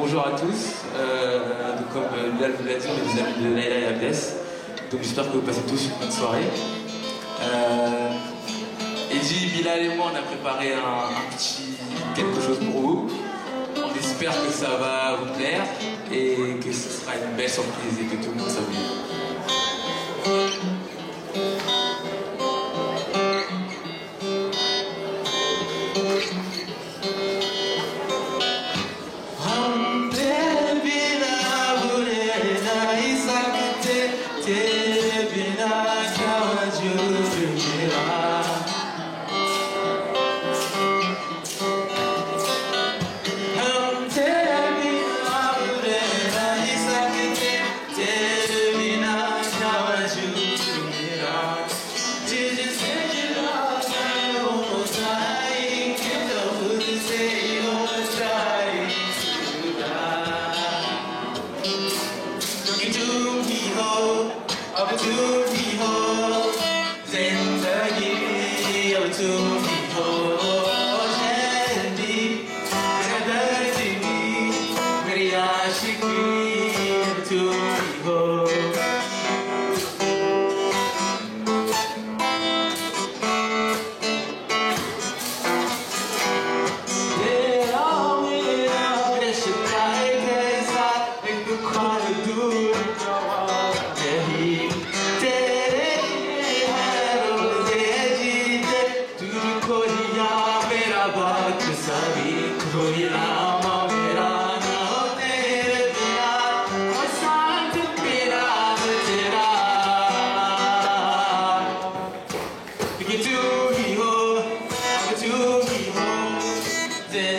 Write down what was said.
bonjour à tous. Comme Bilal vous l'a dit, on est des amis de Naila et Abdes. Donc j'espère que vous passez tous une bonne soirée. Eddy, Bilal et moi, on a préparé un petit quelque chose pour vous. On espère que ça va vous plaire et que ce sera une belle surprise et que tout le monde s'amuse. Then